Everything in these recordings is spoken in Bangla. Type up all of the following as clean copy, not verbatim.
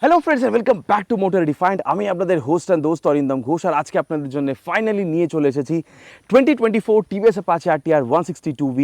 Hello friends and welcome back to Motor Refined. আমি আপনাদের হোস্ট অ্যান্ড দোস্ত অরিন্দম ঘোষ, আর আজকে আপনাদের জন্য ফাইনালি নিয়ে চলে এসেছি 2024 TVS Apache RTR 162V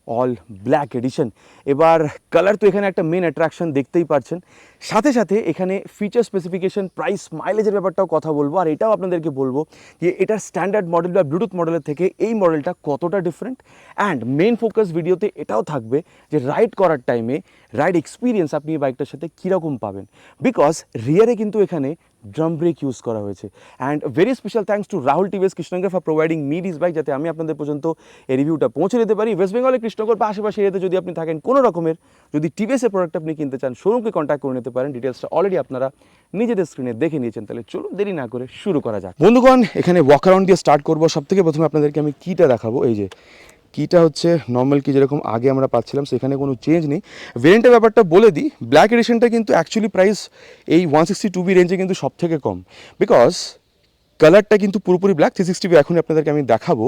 all black addition. এবার কালার তো এখানে একটা মেন অ্যাট্রাকশন, দেখতেই পাচ্ছেন। সাথে সাথে এখানে ফিচার স্পেসিফিকেশন, প্রাইস, মাইলেজের ব্যাপারটাও কথা বলবো, আর এটাও আপনাদেরকে বলবো যে এটার স্ট্যান্ডার্ড মডেল বা ব্লুটুথ মডেলের থেকে এই মডেলটা কতটা ডিফারেন্ট। অ্যান্ড মেন ফোকাস ভিডিওতে এটাও থাকবে যে রাইড করার টাইমে রাইড এক্সপিরিয়েন্স আপনি এই বাইকটার সাথে কীরকম পাবেন, বিকজ রিয়ারে কিন্তু এখানে ড্রাম ব্রেক ইউজ করা হয়েছে। And very special thanks to Rahul TVS Krishnanagar for providing me this bike, যাতে আমি আপনাদের পর্যন্ত এই রিভিউটা পৌঁছে দিতে পারি। ওয়েস্ট বেঙ্গলের কৃষ্ণনগর বা আশেপাশে এরিয়াতে যদি আপনি থাকেন, কোনো রকমের যদি টিভিএসের প্রোডাক্ট আপনি কিনতে চান, শোরুমকে কন্ট্যাক্ট করে নিতে পারেন। ডিটেলসটা অলরেডি আপনারা নিজেদের স্ক্রিনে দেখে নিয়েছেন। তাহলে চলুন দেরি না করে শুরু করা যাক। বন্ধুগণ, এখানে ওয়াক অ্যারাউন্ড দিয়ে স্টার্ট করবো। সব থেকে প্রথমে আপনাদেরকে আমি কিটা দেখাবো। এই যে কিটা হচ্ছে নর্মাল কি যেরকম আগে আমরা পাচ্ছিলাম, সেখানে কোনো চেঞ্জ নেই। ভেরিয়েন্টের ব্যাপারটা বলে দিই, ব্ল্যাক এডিশনটা কিন্তু অ্যাকচুয়ালি প্রাইস এই 162V রেঞ্জে কিন্তু সব থেকে কম, বিকজ কালারটা কিন্তু পুরোপুরি ব্ল্যাক। 360V এখন আপনাদেরকে আমি দেখাবো।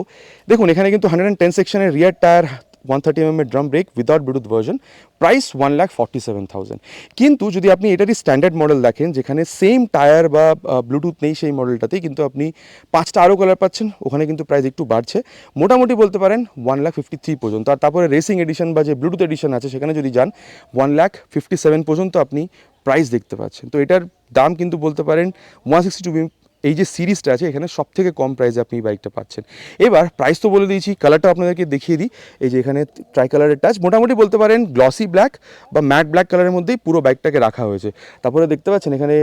দেখুন, এখানে কিন্তু 110 সেকশনের rear tyre, 130mm drum brake without Bluetooth version, price 1,47,000। কিন্তু যদি আপনি এটারই স্ট্যান্ডার্ড মডেল দেখেন, যেখানে সেম টায়ার বা ব্লুটুথ নেই, সেই মডেলটাতেই কিন্তু আপনি 5টা আরও কালার পাচ্ছেন। ওখানে কিন্তু প্রাইস একটু বাড়ছে, মোটামুটি বলতে পারেন 1,53,000 পর্যন্ত। আর তারপরে রেসিং এডিশন বা যে ব্লুটুথ এডিশন আছে, সেখানে যদি যান 1,57,000 পর্যন্ত আপনি প্রাইস দেখতে পাচ্ছেন। তো এটার দাম কিন্তু বলতে পারেন 162V এই যে সিরিজটা আছে, এখানে সব থেকে কম প্রাইসে আপনি এই বাইকটা পাচ্ছেন। এবার প্রাইস তো বলে দিয়েছি, কালারটা আপনাদেরকে দেখিয়ে দিই। এই যে এখানে ট্রাই কালারের টাচ, মোটামুটি বলতে পারেন গ্লসি ব্ল্যাক বা ম্যাট ব্ল্যাক কালারের মধ্যেই পুরো বাইকটাকে রাখা হয়েছে। তারপরে দেখতে পাচ্ছেন এখানে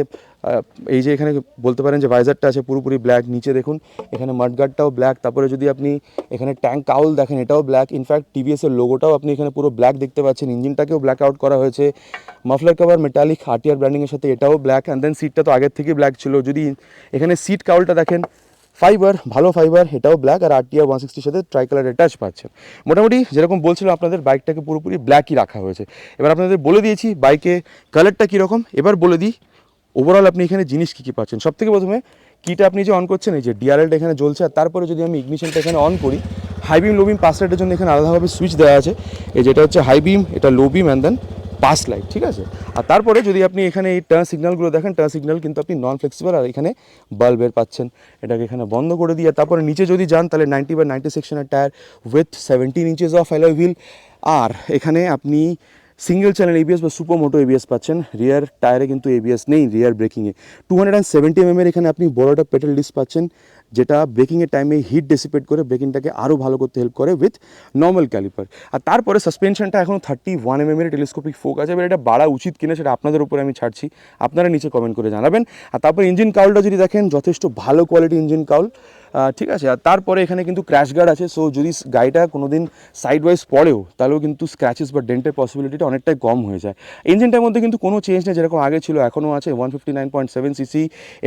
এই যে এখানে বলতে পারেন যে ভাইজারটা আছে পুরোপুরি ব্ল্যাক। নিচে দেখুন এখানে মাডগার্ডটাও ব্ল্যাক। তারপরে যদি আপনি এখানে ট্যাঙ্ক কাউল দেখেন, এটাও ব্ল্যাক। ইনফ্যাক্ট টিভিএসের লোগোটাও আপনি এখানে পুরো ব্ল্যাক দেখতে পাচ্ছেন। ইঞ্জিনটাকেও ব্ল্যাক আউট করা হয়েছে। মাফলার কভার মেটালিক RTR ব্র্যান্ডিংয়ের সাথে, এটাও ব্ল্যাক। অ্যান্ড দেন সিটটা তো আগের থেকেই ব্ল্যাক ছিল। যদি এখানে সিট কাউলটা দেখেন, ফাইবার, ভালো ফাইবার, এটাও ব্ল্যাক। আর RTR 160 সাথে ট্রাই কালারের টাচ পাচ্ছেন। মোটামুটি যেরকম বলছিলাম, আপনাদের বাইকটাকে পুরোপুরি ব্ল্যাকই রাখা হয়েছে। এবার আপনাদের বলে দিয়েছি বাইকে কালারটা কীরকম। এবার বলে দিই ওভারঅল আপনি এখানে জিনিস কী কী পাচ্ছেন। সব থেকে প্রথমে কিটা আপনি যে অন করছেন, এই যে ডিআরএলটা এখানে জ্বলছে। আর তারপরে যদি আমি ইগনিশনটা এখানে অন করি, হাই বিম, লো বিম, পাস লাইটের জন্য এখানে আলাদাভাবে সুইচ দেওয়া আছে। এই যেটা হচ্ছে হাই বিম, এটা লো বিম, অ্যান্ড দেন পাস লাইট, ঠিক আছে। আর তারপরে যদি আপনি এখানে এই টার্ন সিগন্যালগুলো দেখেন, টার্ন সিগন্যাল কিন্তু আপনি নন ফ্লেক্সিবল, আর এখানে বাল্বের পাচ্ছেন। এটাকে এখানে বন্ধ করে দিয়ে তারপরে নিচে যদি যান, তাহলে 90/90 সেকশনের tyre with 17 inches of alloy wheel. আর এখানে আপনি সিঙ্গেল চ্যানেল ABS বা সুপার মোটো ABS পাচ্ছেন। রিয়ার টায়ারে কিন্তু ABS নেই রিয়ার ব্রেকিংয়ে। 270mm এখানে আপনি বড়টা পেডাল ডিস্ক পাচ্ছেন, যেটা ব্রেকিংয়ের টাইমে হিট ডেসিপেট করে ব্রেকিংটাকে আরও ভালো করতে হেল্প করে উইথ নর্মাল ক্যালিপার। আর তারপরে সাসপেনশনটা এখনও 31mm টেলিস্কোপিক ফোক আছে। এবার এটা বাড়া উচিত কিনা সেটা আপনাদের উপরে আমি ছাড়ছি, আপনারা নিচে কমেন্ট করে জানাবেন। আর তারপর ইঞ্জিন কাউলটা যদি দেখেন, যথেষ্ট ভালো কোয়ালিটি ইঞ্জিন কাউল, ঠিক আছে। আর তারপরে এখানে কিন্তু ক্র্যাশ গার্ড আছে। সো যদি গাড়িটা কোনো দিন সাইড ওয়াইজ পড়েও, তাহলেও কিন্তু স্ক্র্যাচেস বা ডেন্টের পসিবিলিটিটা অনেকটাই কম হয়ে যায়। ইঞ্জিনটার মধ্যে কিন্তু কোনো চেঞ্জ নেই, যেরকম আগে ছিল এখনও আছে। 159.7cc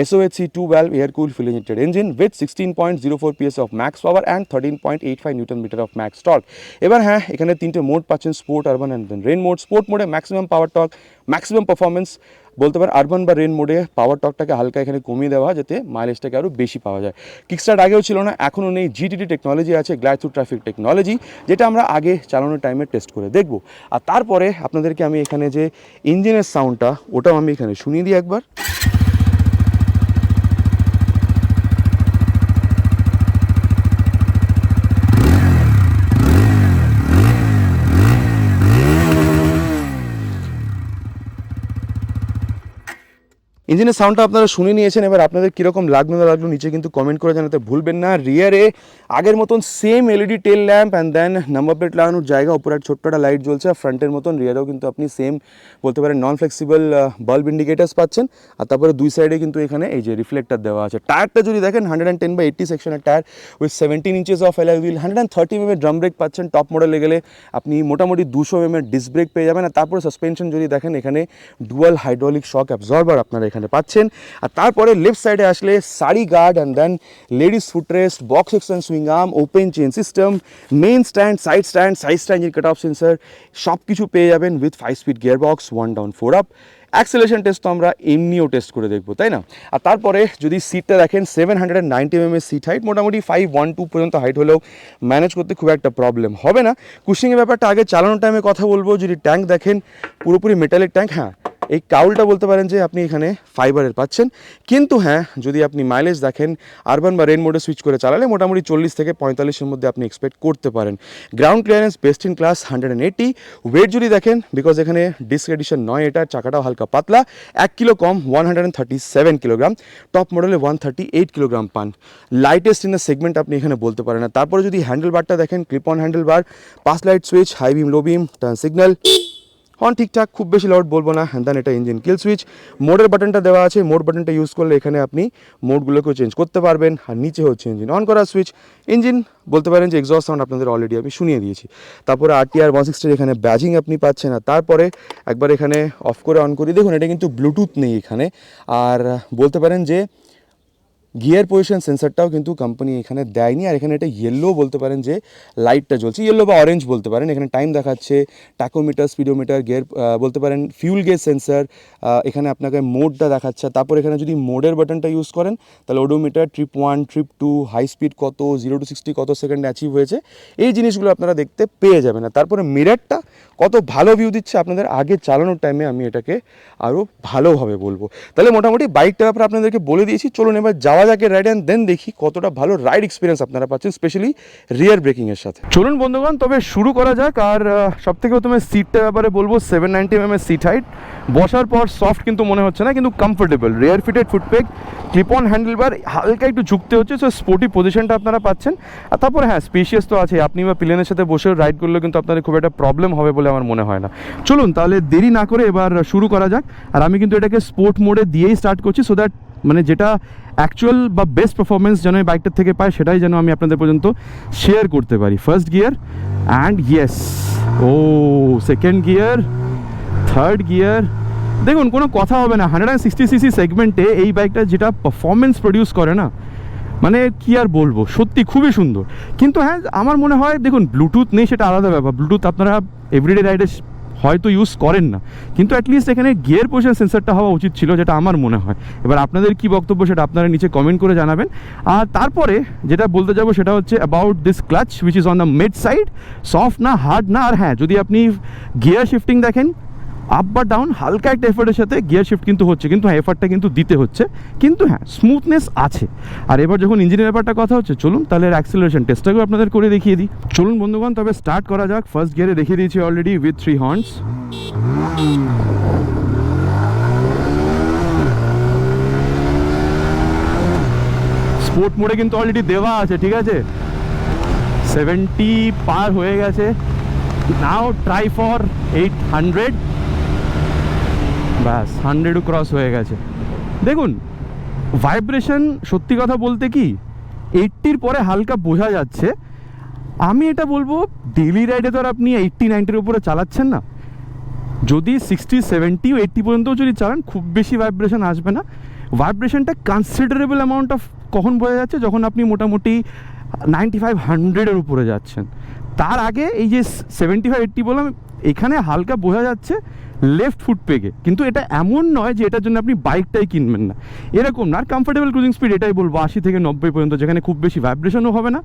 SOHC 2 valve air cool full injected engine with 16.04 PS of max power and 13.85 Nm of max torque. এবার হ্যাঁ, এখানে 3টে মোড পাচ্ছেন, sport, urban and then rain mode. Sport মোডে maximum power torque, maximum performance বলতে পারেন। আরবান বা রেন মোডে পাওয়ার টর্কটাকে হালকা এখানে কমিয়ে দেওয়া, যাতে মাইলেজটাকে আরও বেশি পাওয়া যায়। কিকস্টার্ট আগেও ছিল না, এখনও নেই। GTD টেকনোলজি আছে, গ্লাইড থ্রু ট্রাফিক টেকনোলজি, যেটা আমরা আগে চালানোর টাইমে টেস্ট করে দেখব। আর তারপরে আপনাদেরকে আমি এখানে যে ইঞ্জিনের সাউন্ডটা, ওটাও আমি এখানে শুনিয়ে দিই একবার। ইঞ্জিনের সাউন্ডটা আপনারা শুনে নিয়েছেন। এবার আপনাদের কীরকম লাগলো না লাগলো নিচে কিন্তু কমেন্ট করে জানাতে ভুলবেন না। রিয়ারে আগের মতন same LED tail lamp, and then number plate লাগানোর জায়গা, উপরে ছোট্ট একটা লাইট জ্বলছে। আর ফ্রন্টের মতন রিয়ারেও কিন্তু আপনি সেম বলতে পারেন নন ফ্লেক্সিবল বাল্ব ইন্ডিকেটার্স পাচ্ছেন। আর তারপরে দুই সাইডে কিন্তু এখানে এই যে রিফ্লেক্টার দেওয়া আছে। টায়ারটা যদি দেখেন, 110/80 সেকশনের tyre with 17 inches of alloy wheel, 130mm drum brake পাচ্ছেন। টপ মডেলে গেলে আপনি মোটামুটি 200mm ডিস্ক ব্রেক পেয়ে যাবেন। আর তারপরে সাসপেনশন যদি দেখেন, এখানে ডুয়াল হাইড্রোলিক শক অ্যাবজর্বার আপনারা এখানে পাচ্ছেন। আর তারপরে লেফট সাইডে আসলে sari guard, and then ladies footrest, box section, swing arm, open chain system, main stand, side stand, engine cut off sensor, সব কিছু পেয়ে যাবেন with 5-speed gear box, 1 down 4 up। Acceleration test তো আমরা এমনিও টেস্ট করে দেখবো, তাই না। আর তারপরে যদি সিটটা দেখেন, 790mm সিট হাইট, মোটামুটি 512 পর্যন্ত হাইট হলেও ম্যানেজ করতে খুব একটা প্রবলেম হবে না। কুশিংয়ের ব্যাপারটা আগে চালানোর টাইমে কথা বলবো। যদি ট্যাঙ্ক দেখেন, পুরোপুরি মেটালিক ট্যাঙ্ক। হ্যাঁ, এই কাউলটা বলতে পারেন যে আপনি এখানে ফাইবারের পাচ্ছেন, কিন্তু হ্যাঁ যদি আপনি মাইলেজ দেখেন আরবান বা রেন মোডে সুইচ করে চালালে মোটামুটি 40 থেকে 45-এর মধ্যে আপনি এক্সপেক্ট করতে পারেন। Ground clearance best in class 180। Weight যদি দেখেন, বিকজ এখানে ডিস্ক এডিশন নয়, এটা চাকাটাও হালকা পাতলা, 1 কিলো কম 137 কিলোগ্রাম, টপ মডেলে 138 কিলোগ্রাম পান। লাইটেস্ট ইন দ্য সেগমেন্ট আপনি এখানে বলতে পারেন না। তারপরে যদি হ্যান্ডেল বারটা দেখেন, clip on handle bar, pass light switch, high beam low beam, turn signal, horn ঠিকঠাক, খুব বেশি লাউড বলবো না। হ্যান্ড দেন এটা ইঞ্জিন কিল সুইচ, মোডের বাটনটা দেওয়া আছে, মোড বাটনটা ইউজ করলে এখানে আপনি মোডগুলোকেও চেঞ্জ করতে পারবেন। আর নিচে হচ্ছে ইঞ্জিন অন করার সুইচ। ইঞ্জিন বলতে পারেন যে এক্সস্ট সাউন্ড আপনাদের অলরেডি আমি শুনিয়ে দিয়েছি। তারপরে RTR 160 এখানে ব্যাজিং আপনি পাচ্ছেন। আর তারপরে একবার এখানে অফ করে অন করি, দেখুন এটা কিন্তু ব্লুটুথ নেই এখানে। আর বলতে পারেন যে গিয়ার পজিশন সেন্সারটাও কিন্তু কোম্পানি এখানে দেয়নি। আর এখানে এটা ইয়েলো বলতে পারেন যে লাইটটা জ্বলছে, ইয়েলো বা অরেঞ্জ বলতে পারেন। এখানে টাইম দেখাচ্ছে, টাকোমিটার, স্পিডোমিটার, গিয়ার বলতে পারেন ফিউল গেজ সেন্সার, এখানে আপনাকে মোডটা দেখাচ্ছে। তারপর এখানে যদি মোডের বাটনটা ইউজ করেন তাহলে odometer, trip 1, trip 2, high speed কত, 0 to 60 কত সেকেন্ড অ্যাচিভ হয়েছে, এই জিনিসগুলো আপনারা দেখতে পেয়ে যাবেন। আর তারপরে মিররটা কত ভালো ভিউ দিচ্ছে আপনাদের আগে চালানোর টাইমে, আমি এটাকে আরও ভালোভাবে বলবো। তাহলে মোটামুটি বাইকটার ব্যাপারে আপনাদেরকে বলে দিয়েছি। চলুন এবার যাওয়া যাকে রাইড অ্যান্ড দেন দেখি কতটা ভালো রাইড এক্সপিরিয়েন্স আপনারা পাচ্ছেন, স্পেশালি রিয়ার ব্রেকিংয়ের সাথে। চলুন বন্ধুগণ তবে শুরু করা যাক। আর সব থেকে প্রথমে সিটটার ব্যাপারে বলবো, 790 mm সিট হাইট, বসার পর সফট কিন্তু মনে হচ্ছে না, কিন্তু comfortable. Rear fitted footpeg, clip on handlebar, হালকা একটু ঝুঁকতে হচ্ছে, সো স্পোর্টি পজিশনটা আপনারা পাচ্ছেন। আর তারপরে হ্যাঁ স্পেশিয়াস তো আছে, আপনি বা প্লেনের সাথে বসেও রাইড করলেও কিন্তু আপনাদের খুব একটা প্রবলেম হবে বলে আমার মনে হয় না। চলুন তাহলে দেরি না করে এবার শুরু করা যাক। আর আমি কিন্তু এটাকে স্পোর্ট মোডে দিয়েই স্টার্ট করছি, সো দ্যাট মানে যেটা অ্যাকচুয়াল বা বেস্ট পারফরমেন্স যেন এই বাইকটার থেকে পাই সেটাই যেন আমি আপনাদের পর্যন্ত শেয়ার করতে পারি। ফার্স্ট গিয়ার অ্যান্ড ইয়েস, ও সেকেন্ড গিয়ার, থার্ড গিয়ার। দেখুন কোনো কথা হবে না, 160cc সেগমেন্টে এই বাইকটা যেটা পারফরমেন্স প্রডিউস করে না, মানে কি আর বলবো, সত্যি খুবই সুন্দর। কিন্তু হ্যাঁ আমার মনে হয়, দেখুন ব্লুটুথ নেই সেটা আলাদা ব্যাপার, ব্লুটুথ আপনারা এভরিডে রাইডে হয়তো ইউজ করেন না, কিন্তু অ্যাটলিস্ট এখানে গিয়ার পজিশন সেন্সারটা হওয়া উচিত ছিল, যেটা আমার মনে হয়। এবার আপনাদের কি বক্তব্য সেটা আপনারা নিচে কমেন্ট করে জানাবেন। আর তারপরে যেটা বলতে যাবো সেটা হচ্ছে about this clutch, which is on the mid side, soft না, হার্ড না। আর হ্যাঁ যদি আপনি গিয়ার শিফটিং দেখেন, আপ বা ডাউন হালকা একটা এফার্টের সাথে গিয়ার শিফট কিন্তু হচ্ছে, কিন্তু হ্যাঁ এফার্টটা কিন্তু দিতে হচ্ছে, কিন্তু হ্যাঁ স্মুথনেস আছে। আর এবার যখন ইঞ্জিনের ব্যাপারটা কথা হচ্ছে, চলুন তাহলে অ্যাক্সেলারেশন টেস্টটাকেও আপনাদের করে দেখিয়ে দিই। চলুন বন্ধুগণ তবে স্টার্ট করা যাক। ফার্স্ট গিয়ারে দেখিয়ে দিয়েছি অলরেডি উইথ 3 হর্নস। স্পোর্ট মোডে কিন্তু অলরেডি দেওয়া আছে, ঠিক আছে, 70 পার হয়ে গেছে। নাও ট্রাই ফর 800, ব্যাস 100ও ক্রস হয়ে গেছে। দেখুন ভাইব্রেশন সত্যি কথা বলতে কি 80-র পরে হালকা বোঝা যাচ্ছে। আমি এটা বলবো ডেইলি রাইডে তো আর আপনি 80-90-এর উপরে চালাচ্ছেন না, যদি 60, 70, 80 পর্যন্তও যদি চালান খুব বেশি ভাইব্রেশন আসবে না। ভাইব্রেশনটা কনসিডারেবল অ্যামাউন্ট অফ কখন বোঝা যাচ্ছে, যখন আপনি মোটামুটি 95-100-এর উপরে যাচ্ছেন। তার আগে এই যে 75-80 বললাম, এখানে হালকা বোঝা যাচ্ছে লেফট ফুট পেগে, কিন্তু এটা এমন নয় যে এটার জন্য আপনি বাইকটাই কিনবেন না, এরকম না। আর কমফোর্টেবল ক্রুজিং স্পিড এটাই বলবো 80 থেকে 90 পর্যন্ত, যেখানে খুব বেশি ভাইব্রেশনও হবে না,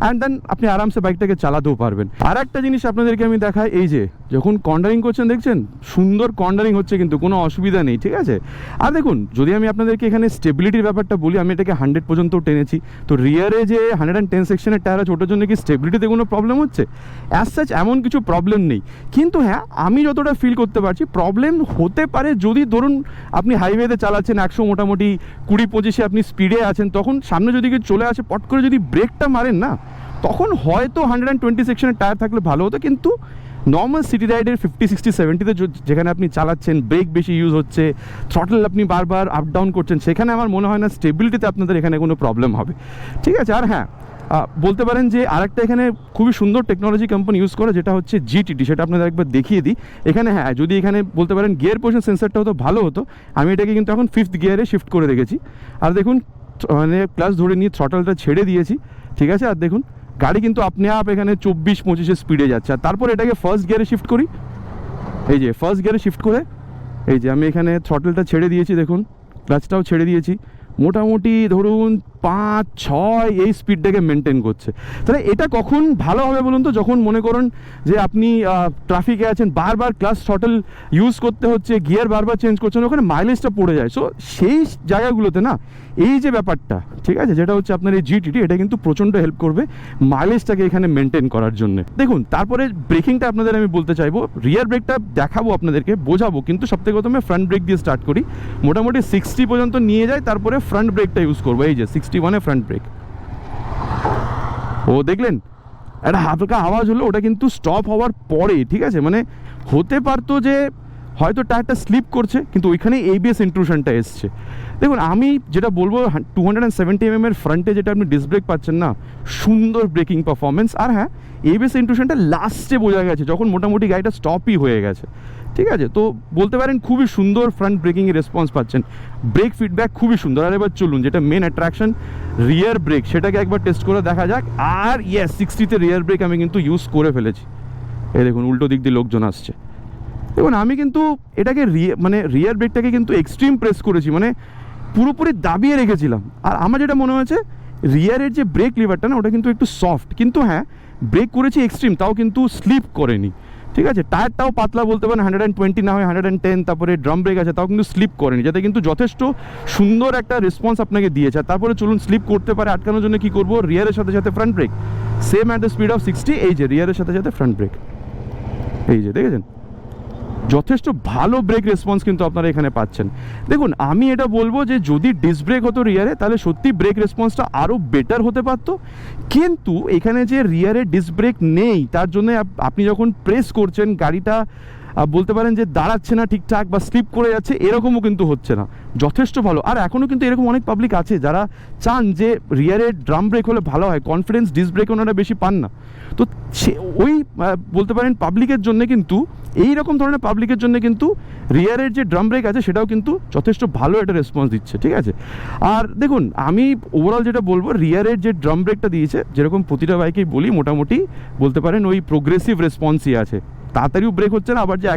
অ্যান্ড দেন আপনি আরামসে বাইকটাকে চালাতেও পারবেন। আর একটা জিনিস আপনাদেরকে আমি দেখাই, এই যে যখন কর্নারিং করছেন দেখছেন সুন্দর কর্নারিং হচ্ছে, কিন্তু কোনো অসুবিধা নেই, ঠিক আছে। আর দেখুন যদি আমি আপনাদেরকে এখানে স্টেবিলিটির ব্যাপারটা বলি, আমি এটাকে 100 পর্যন্ত টেনেছি, তো রিয়ারে যে 110 সেকশনের টায়ার আছে ওটার জন্য কি স্টেবিলিটিতে কোনো প্রবলেম হচ্ছে? অ্যাজ সাচ এমন কিছু প্রবলেম নেই, কিন্তু হ্যাঁ আমি যতটা ফিল করতে পারছি প্রবলেম হতে পারে যদি ধরুন আপনি হাইওয়েতে চালাচ্ছেন 100 মোটামুটি 20-25-এ আপনি স্পিডে আছেন, তখন সামনে যদি কেউ চলে আসে পট করে যদি ব্রেকটা মারেন না, তখন হয়তো 120 সেকশনের টায়ার থাকলে ভালো হতো। কিন্তু নর্মাল সিটি রাইডের 50, 60, 70-তে যেখানে আপনি চালাচ্ছেন, ব্রেক বেশি ইউজ হচ্ছে, থ্রটল আপনি বারবার আপ ডাউন করছেন, সেখানে আমার মনে হয় না স্টেবিলিটিতে আপনাদের এখানে কোনো প্রবলেম হবে, ঠিক আছে। আর হ্যাঁ বলতে পারেন যে আরেকটা এখানে খুবই সুন্দর টেকনোলজি কোম্পানি ইউজ করে, যেটা হচ্ছে জিটিডি, সেটা আপনাদের একবার দেখিয়ে দিই। এখানে হ্যাঁ যদি এখানে বলতে পারেন গিয়ার পজিশন সেন্সারটা হতো ভালো হতো, আমি এটাকে কিন্তু এখন 5th গিয়ারে শিফট করে রেখেছি। আর দেখুন মানে প্লাস ধরে নিয়ে থ্রটলটা ছেড়ে দিয়েছি, ঠিক আছে। আর দেখুন গাড়ি কিন্তু আপনি আপ এখানে 24-25-এর স্পিডে যাচ্ছে। আর তারপর এটাকে ফার্স্ট গিয়ারে শিফট করি, এই যে ফার্স্ট গিয়ারে শিফট করে এই যে আমি এখানে থ্রটলটা ছেড়ে দিয়েছি, দেখুন ক্লাচটাও ছেড়ে দিয়েছি, মোটামুটি ধরুন 5-6 এই স্পিডটাকে মেনটেন করছে। তাহলে এটা কখন ভালো হবে বলুন তো, যখন মনে করুন যে আপনি ট্রাফিকে আছেন, বারবার ক্লাস থ্রটল ইউজ করতে হচ্ছে, গিয়ার বারবার চেঞ্জ করছেন, ওখানে মাইলেজটা পড়ে যায়। সো সেই জায়গাগুলোতে না এই যে ব্যাপারটা, ঠিক আছে, যেটা হচ্ছে আপনার এই জিটিটি, এটা কিন্তু প্রচণ্ড হেল্প করবে মাইলেজটাকে এখানে মেনটেন করার জন্য। দেখুন, তারপরে ব্রেকিংটা আপনাদের আমি বলতে চাইবো, রিয়ার ব্রেকটা দেখাবো আপনাদেরকে, বোঝাবো, কিন্তু সবথেকে প্রথমে ফ্রন্ট ব্রেক দিয়ে স্টার্ট করি। মোটামুটি 60 পর্যন্ত নিয়ে যায়, তারপরে ফ্রন্ট ব্রেকটা ইউজ করবো। এই যে 61-এ ফ্রন্ট ব্রেক, ও দেখলেন একটা হালকা আওয়াজ হলো, ওটা কিন্তু স্টপ হওয়ার পরে, ঠিক আছে, মানে হতে পারতো যে হয়তো টায়ারটা স্লিপ করছে, কিন্তু ওইখানে এবিএস ইন্ট্রুশনটা এসছে। দেখুন, আমি যেটা বলবো 270 mm এর ফ্রন্টে যেটা আপনি ডিস্ক ব্রেক পাচ্ছেন না, সুন্দর ব্রেকিং পারফরমেন্স। আর হ্যাঁ, এবিএস ইন্ট্রুশনটা লাস্টে বোঝা গেছে যখন মোটামুটি গাড়িটা স্টপই হয়ে গেছে, ঠিক আছে। তো বলতে পারেন খুবই সুন্দর ফ্রন্ট ব্রেকিংয়ের রেসপন্স পাচ্ছেন, ব্রেক ফিডব্যাক খুবই সুন্দর। আর এবার চলুন, যেটা মেন অ্যাট্রাকশন রিয়ার ব্রেক, সেটাকে একবার টেস্ট করে দেখা যাক। আর ইয়েস, 60-তে রিয়ার ব্রেক আমি কিন্তু ইউজ করে ফেলেছি। এই দেখুন, উল্টো দিক দিয়ে লোকজন আসছে। দেখুন, আমি কিন্তু এটাকে রিয়ার ব্রেকটাকে কিন্তু এক্সট্রিম প্রেস করেছি, মানে পুরোপুরি দাবিয়ে রেখেছিলাম। আর আমার যেটা মনে হয়েছে, রিয়ারের যে ব্রেক লিভারটা না, ওটা কিন্তু একটু সফট, কিন্তু হ্যাঁ ব্রেক করেছি এক্সট্রিম, তাও কিন্তু স্লিপ করেনি, ঠিক আছে। টায়ারটাও পাতলা, বলতে পারেন 120 না হয় 110, তারপরে ড্রাম ব্রেক আছে, তাও কিন্তু স্লিপ করেনি, যাতে কিন্তু যথেষ্ট সুন্দর একটা রেসপন্স আপনাকে দিয়েছে। তারপরে চলুন, স্লিপ করতে পারে আটকানোর জন্য কী করবো, রিয়ারের সাথে সাথে front brake, same at the speed of 60, এই যে রিয়ারের সাথে সাথে ফ্রন্ট ব্রেক, এই যে দেখেছেন, যথেষ্ট ভালো ব্রেক রেসপন্স কিন্তু আপনারা এখানে পাচ্ছেন। দেখুন, আমি এটা বলবো যে যদি ডিস্ক ব্রেক হতো রিয়ারে, তাহলে সত্যি ব্রেক রেসপন্সটা আরও বেটার হতে পারতো। কিন্তু এখানে যে রিয়ারে ডিস্ক ব্রেক নেই, তার জন্য আপনি যখন প্রেস করছেন, গাড়িটা বলতে পারেন যে দাঁড়াচ্ছে না ঠিকঠাক বা স্লিপ করে যাচ্ছে, এরকমও কিন্তু হচ্ছে না, যথেষ্ট ভালো। আর এখনও কিন্তু এরকম অনেক পাবলিক আছে যারা চান যে রিয়ারে ড্রাম ব্রেক হলে ভালো হয়, কনফিডেন্স ডিস্ক ব্রেক ওনারা বেশি পান না। তো ওই বলতে পারেন পাবলিকের জন্য কিন্তু, এই রকম ধরনের পাবলিকের জন্য কিন্তু রিয়ারের যে ড্রাম ব্রেক আছে সেটাও কিন্তু যথেষ্ট ভালো একটা রেসপন্স দিচ্ছে, ঠিক আছে। আর দেখুন, আমি ওভারঅল যেটা বলবো, রিয়ারের যে ড্রাম ব্রেকটা দিয়েছে, যেরকম প্রতিটা বাইকেই বলি, মোটামুটি বলতে পারেন ওই প্রোগ্রেসিভ রেসপন্সই আছে, তাড়াতাড়িও ব্রেক হচ্ছে না, আবার যে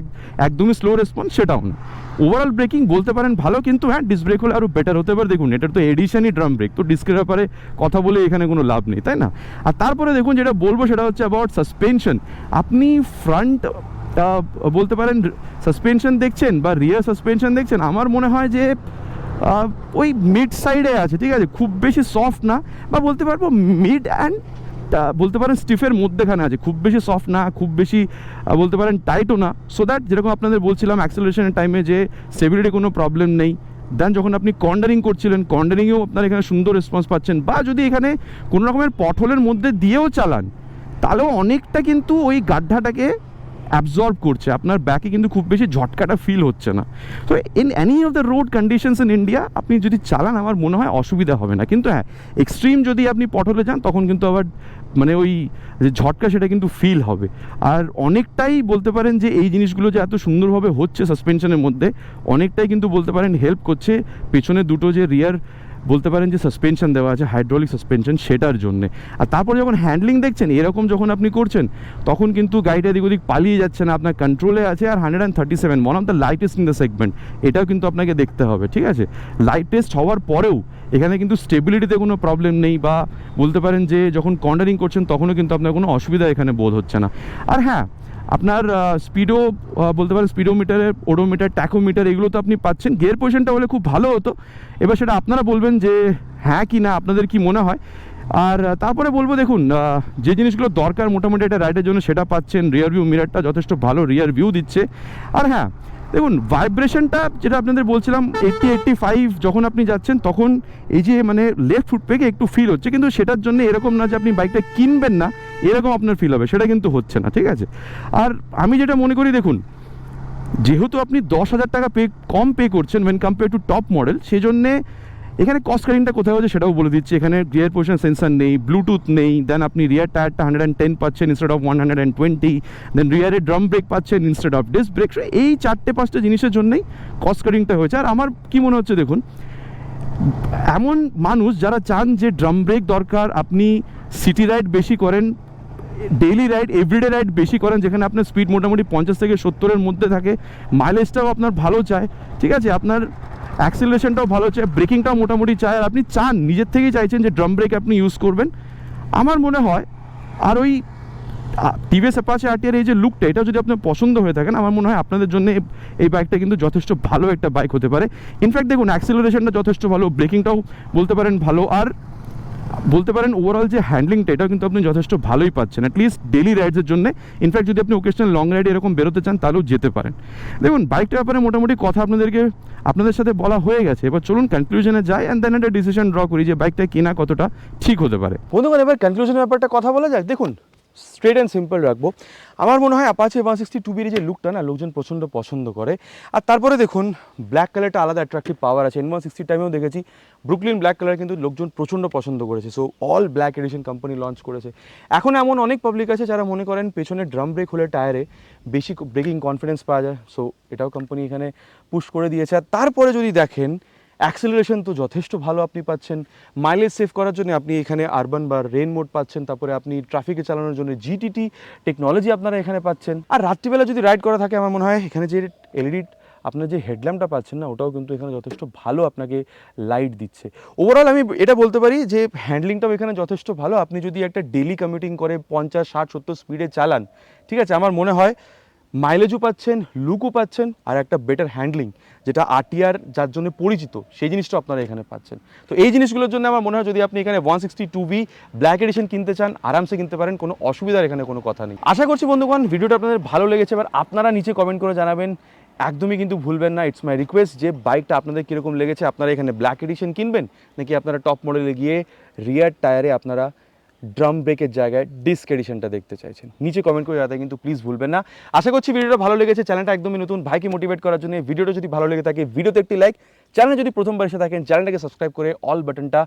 একদমই স্লো রেসপন্স সেটাও না। ওভারঅল ব্রেকিং বলতে পারেন ভালো, কিন্তু হ্যাঁ ডিস্ক ব্রেক হলে আরও বেটার হতে পারে। দেখুন, এটার তো এডিশনই ড্রাম ব্রেক, তো ডিস্কের ব্যাপারে কথা বলে এখানে কোনো লাভ নেই, তাই না। আর তারপরে দেখুন, যেটা বলবো সেটা হচ্ছে অ্যাবাউট সাসপেনশন। আপনি ফ্রন্ট বলতে পারেন সাসপেনশন দেখছেন বা রিয়ার সাসপেনশন দেখছেন, আমার মনে হয় যে ওই মিড সাইডে আছে, ঠিক আছে, খুব বেশি সফট না, বা বলতে পারবো মিড অ্যান্ড বলতে পারেন স্টিফের মধ্যেখানে আছে, খুব বেশি সফট না, খুব বেশি বলতে পারেন টাইটও না। সো দ্যাট যেরকম আপনাদের বলছিলাম অ্যাক্সেলারেশনের টাইমে যে স্টেবিলিটি কোনো প্রবলেম নেই, দেন যখন আপনি কর্নারিং করছিলেন, কর্নারিংয়েও আপনার এখানে সুন্দর রেসপন্স পাচ্ছেন, বা যদি এখানে কোনো রকমের পটহোলের মধ্যে দিয়েও চালান, তাহলেও অনেকটা কিন্তু ওই গাড্ডাটাকে অ্যাবজর্ব করছে, আপনার ব্যাকে কিন্তু খুব বেশি ঝটকাটা ফিল হচ্ছে না। তো in any of the road conditions in India আপনি যদি চালান, আমার মনে হয় অসুবিধা হবে না। কিন্তু হ্যাঁ, এক্সট্রিম যদি আপনি পটলে যান, তখন কিন্তু আবার মানে ওই যে ঝটকা, সেটা কিন্তু ফিল হবে। আর অনেকটাই বলতে পারেন যে এই জিনিসগুলো যে এত সুন্দরভাবে হচ্ছে সাসপেনশনের মধ্যে, অনেকটাই কিন্তু বলতে পারেন হেল্প করছে পেছনে দুটো যে রিয়ার বলতে পারেন যে সাসপেনশন দেওয়া আছে, হাইড্রোলিক সাসপেনশন, সেটার জন্যে। আর তারপরে যখন হ্যান্ডলিং দেখছেন, এরকম যখন আপনি করছেন, তখন কিন্তু গাড়িটা এদিক ওদিক পালিয়ে যাচ্ছে না, আপনার কন্ট্রোলে আছে। আর 137, one of the lightest in the segment, এটাও কিন্তু আপনাকে দেখতে হবে, ঠিক আছে। লাইটেস্ট হওয়ার পরেও এখানে কিন্তু স্টেবিলিটিতে কোনো প্রবলেম নেই, বা বলতে পারেন যে যখন কর্নারিং করছেন তখনও কিন্তু আপনার কোনো অসুবিধা এখানে বোধ হচ্ছে না। আর হ্যাঁ, আপনার স্পিডও বলতে পারেন স্পিডোমিটারের, ওডোমিটার, ট্যাকোমিটার, এগুলো তো আপনি পাচ্ছেন। গিয়ার পজিশনটা হলে খুব ভালো হতো, এবার সেটা আপনারা বলবেন যে হ্যাঁ কি না, আপনাদের কি মনে হয়। আর তারপরে বলবো, দেখুন যে জিনিসগুলো দরকার মোটামুটি একটা রাইডের জন্য সেটা পাচ্ছেন। রিয়ার ভিউ মিরারটা যথেষ্ট ভালো রিয়ার ভিউ দিচ্ছে। আর হ্যাঁ, দেখুন ভাইব্রেশনটা যেটা আপনাদের বলছিলাম, 80-85 যখন আপনি যাচ্ছেন, তখন এই যে মানে লেফট ফুট পেকে একটু ফিল হচ্ছে, কিন্তু সেটার জন্য এরকম না যে আপনি বাইকটা কিনবেন না এরকম আপনার ফিল হবে, সেটা কিন্তু হচ্ছে না, ঠিক আছে। আর আমি যেটা মনে করি, দেখুন যেহেতু আপনি 10,000 টাকা কম পে করছেন when compare to top model, সেই জন্যে এখানে কস্ট কাটিংটা কোথায় হচ্ছে সেটাও বলে দিচ্ছি। এখানে রিয়ার পজিশন সেন্সার নেই, ব্লুটুথ নেই, দেন আপনি রিয়ার টায়ারটা 110 পাচ্ছেন ইনস্টেড অফ 120, দেন রিয়ারের ড্রাম ব্রেক পাচ্ছেন ইনস্টেড অফ ডিস্ক ব্রেক। এই 4-5টা জিনিসের জন্যই কস্ট কাটিংটা হয়েছে। আর আমার কি মনে হচ্ছে, দেখুন এমন মানুষ যারা চান যে ড্রাম ব্রেক দরকার, আপনি সিটি রাইড বেশি করেন, ডেইলি রাইড, এভরিডে রাইড বেশি করেন, যেখানে আপনার স্পিড মোটামুটি 50 থেকে 70-এর মধ্যে থাকে, মাইলেজটাও আপনার ভালো চায়, ঠিক আছে, আপনার অ্যাক্সিলারেশনটাও ভালো চায়, ব্রেকিংটাও মোটামুটি চায়, আর আপনি চান নিজের থেকেই চাইছেন যে ড্রাম ব্রেক আপনি ইউজ করবেন, আমার মনে হয়। আর ওই টিভিএস অ্যাপাচে আরটিআর এই যে লুকটা, এটা যদি আপনার পছন্দ হয়ে থাকেন, আমার মনে হয় আপনাদের জন্য এই বাইকটা কিন্তু যথেষ্ট ভালো একটা বাইক হতে পারে। ইনফ্যাক্ট দেখুন, অ্যাক্সিলারেশনটা যথেষ্ট ভালো, ব্রেকিংটাও বলতে পারেন ভালো, আর বলতে পারেন ওভারঅল যে হ্যান্ডলিংটা, এটাও কিন্তু আপনি যথেষ্ট ভালোই পাচ্ছেন অ্যাটলিস্ট ডেলি রাইডসের জন্য। ইনফ্যাক্ট যদি আপনি ওকেশনাল লং রাইডে এরকম বেরোতে চান তাহলেও যেতে পারেন। দেখুন, বাইকটার ব্যাপারে মোটামুটি কথা আপনাদের সাথে বলা হয়ে গেছে, এবার চলুন কনক্লুশনে যাই অ্যান্ড দেন একটা ডিসিশন ড্র করি যে বাইকটা কেনা কতটা ঠিক হতে পারে। বন্ধুগণ, এবার কনক্লুশনের ব্যাপারটা কথা বলা যাক। দেখুন, স্ট্রেট অ্যান্ড সিম্পল রাখবো। আমার মনে হয় অ্যাপাচে 162 যে লুকটা না, লোকজন প্রচণ্ড পছন্দ করে। আর তারপরে দেখুন, ব্ল্যাক কালারটা আলাদা অ্যাট্রাকটিভ পাওয়ার আছে। N160 টাইমেও দেখেছি ব্রুকলিন ব্ল্যাক কালার কিন্তু লোকজন প্রচণ্ড পছন্দ করেছে। So all black addition company launch করেছে। এখন এমন অনেক পাবলিক আছে যারা মনে করেন পেছনে ড্রাম ব্রেক হলে টায়ারে বেশি ব্রেকিং কনফিডেন্স পাওয়া যায়। সো এটাও কোম্পানি এখানে পুশ করে দিয়েছে। আর তারপরে যদি দেখেন, অ্যাক্সেলারেশন তো যথেষ্ট ভালো আপনি পাচ্ছেন। মাইলেজ সেভ করার জন্য আপনি এখানে আরবান বা রেন মোড পাচ্ছেন। তারপরে আপনি ট্রাফিকে চালানোর জন্য জিটিটি টেকনোলজি আপনারা এখানে পাচ্ছেন। আর রাত্রিবেলা যদি রাইড করা থাকে, আমার মনে হয় এখানে যে এলইডি আপনার যে হেডল্যাম্পটা পাচ্ছেন না, ওটাও কিন্তু এখানে যথেষ্ট ভালো আপনাকে লাইট দিচ্ছে। ওভারঅল আমি এটা বলতে পারি যে হ্যান্ডলিংটাও এখানে যথেষ্ট ভালো। আপনি যদি একটা ডেলি কমিউটিং করে 50, 60, 70 স্পিডে চালান, ঠিক আছে, আমার মনে হয় মাইলেজও পাচ্ছেন, লুকও পাচ্ছেন, আর একটা বেটার হ্যান্ডলিং, যেটা আরটিআর যার জন্য পরিচিত, সেই জিনিসটা আপনারা এখানে পাচ্ছেন। তো এই জিনিসগুলোর জন্য আমার মনে হয় যদি আপনি এখানে 162V ব্ল্যাক এডিশন কিনতে চান, আরামসে কিনতে পারেন, কোনো অসুবিধার এখানে কোনো কথা নেই। আশা করছি বন্ধুগণ ভিডিওটা আপনাদের ভালো লেগেছে। এবার আপনারা নিচে কমেন্ট করে জানাবেন, একদমই কিন্তু ভুলবেন না, ইটস মাই রিকোয়েস্ট, যে বাইকটা আপনাদের কীরকম লেগেছে। আপনারা এখানে ব্ল্যাক এডিশন কিনবেন, নাকি আপনারা টপ মডেলে গিয়ে রিয়ার টায়ারে আপনারা ড্রাম ব্রেকের জায়গায় ডিস্ক এডিশনটা দেখতে চাইছেন। নিচে কমেন্ট করে জানাতে কিন্তু প্লিজ ভুলবেন না। আশা করছি ভিডিওটা ভালো লেগেছে। চ্যানেলটা একদমই নতুন, ভাইকে মোটিভেট করার জন্য ভিডিওটা যদি ভালো লেগে থাকে, ভিডিওতে একটি লাইক, চ্যানেলে যদি প্রথমবার এসে থাকেন চ্যানেলটাকে সাবস্ক্রাইব করে অল বাটনটা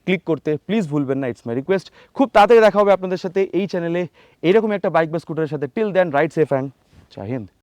ক্লিক করতে প্লিজ ভুলবেন না, ইটস মাই রিকোয়েস্ট। খুব তাড়াতাড়ি দেখা হবে আপনাদের সাথে এই চ্যানেলে এইরকম একটা বাইক বা স্কুটারের সাথে। Till then, ride safe and Jai Hind.